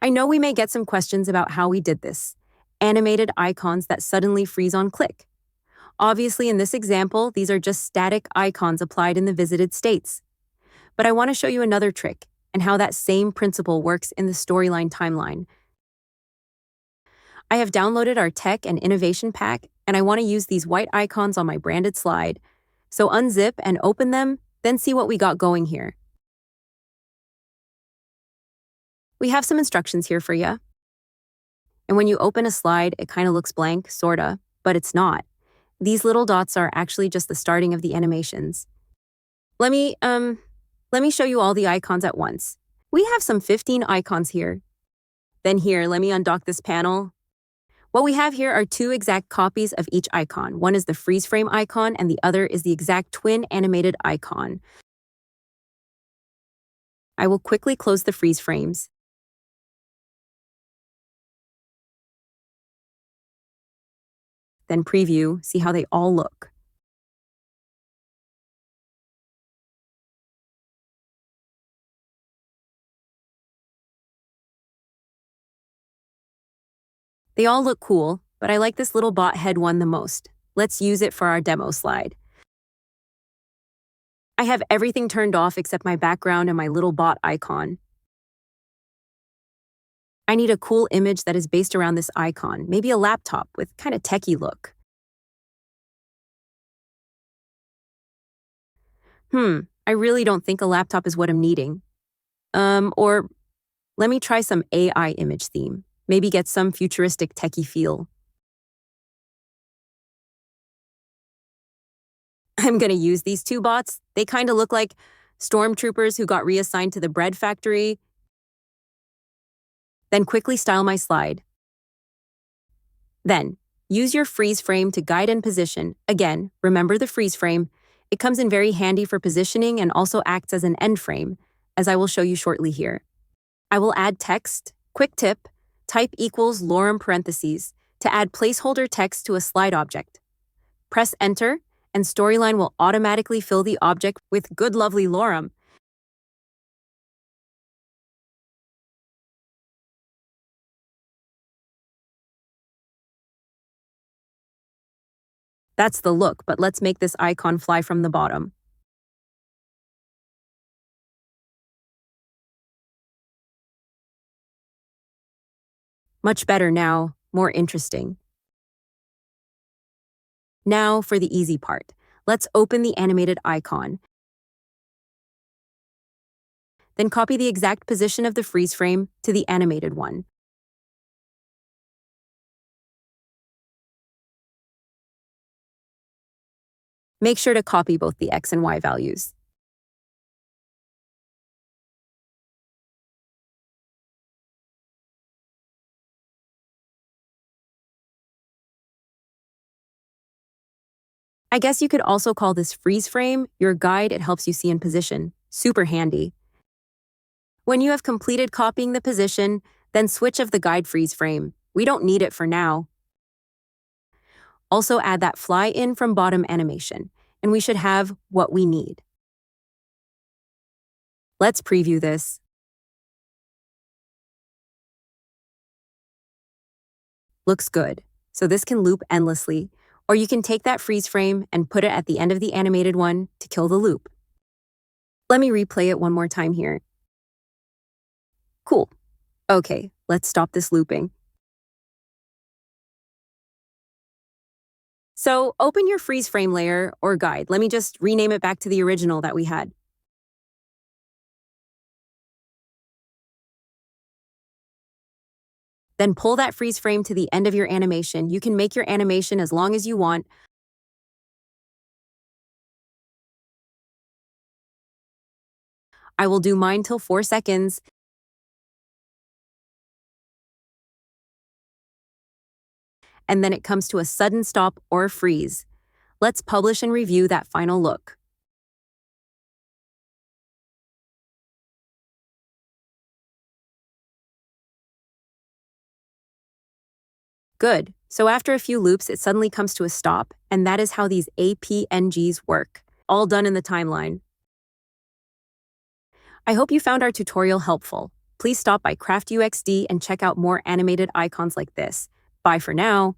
I know we may get some questions about how we did this. Animated icons that suddenly freeze on click. Obviously, in this example, these are just static icons applied in the visited states. But I want to show you another trick and how that same principle works in the storyline timeline. I have downloaded our tech and innovation pack, and I want to use these white icons on my branded slide. So unzip and open them, then see what we got going here. We have some instructions here for you. And when you open a slide, it kind of looks blank, sorta, but it's not. These little dots are actually just the starting of the animations. Let me show you all the icons at once. We have some 15 icons here. Then here, let me undock this panel. What we have here are two exact copies of each icon. One is the freeze frame icon and the other is the exact twin animated icon. I will quickly close the freeze frames. Then preview, see how they all look. They all look cool, but I like this little bot head one the most. Let's use it for our demo slide. I have everything turned off except my background and my little bot icon. I need a cool image that is based around this icon, maybe a laptop with kind of techie look. I really don't think a laptop is what I'm needing. Or let me try some AI image theme. Maybe get some futuristic techie feel. I'm gonna use these two bots. They kind of look like stormtroopers who got reassigned to the bread factory. Then quickly style my slide. Then, use your freeze frame to guide and position. Again, remember the freeze frame. It comes in very handy for positioning and also acts as an end frame, as I will show you shortly here. I will add text. Quick tip, type equals lorem parentheses to add placeholder text to a slide object. Press enter, and Storyline will automatically fill the object with good lovely lorem. That's the look, but let's make this icon fly from the bottom. Much better now, more interesting. Now for the easy part. Let's open the animated icon. Then copy the exact position of the freeze frame to the animated one. Make sure to copy both the X and Y values. I guess you could also call this freeze frame your guide. It helps you see in position. Super handy. When you have completed copying the position, then switch of the guide freeze frame. We don't need it for now. Also add that fly in from bottom animation, and we should have what we need. Let's preview this. Looks good. So this can loop endlessly, or you can take that freeze frame and put it at the end of the animated one to kill the loop. Let me replay it one more time here. Cool. Okay, let's stop this looping. So open your freeze frame layer or guide. Let me just rename it back to the original that we had. Then pull that freeze frame to the end of your animation. You can make your animation as long as you want. I will do mine till 4 seconds. And then it comes to a sudden stop or a freeze. Let's publish and review that final look. Good. So after a few loops, it suddenly comes to a stop, and that is how these APNGs work. All done in the timeline. I hope you found our tutorial helpful. please stop by CraftUXD and check out more animated icons like this. Bye for now.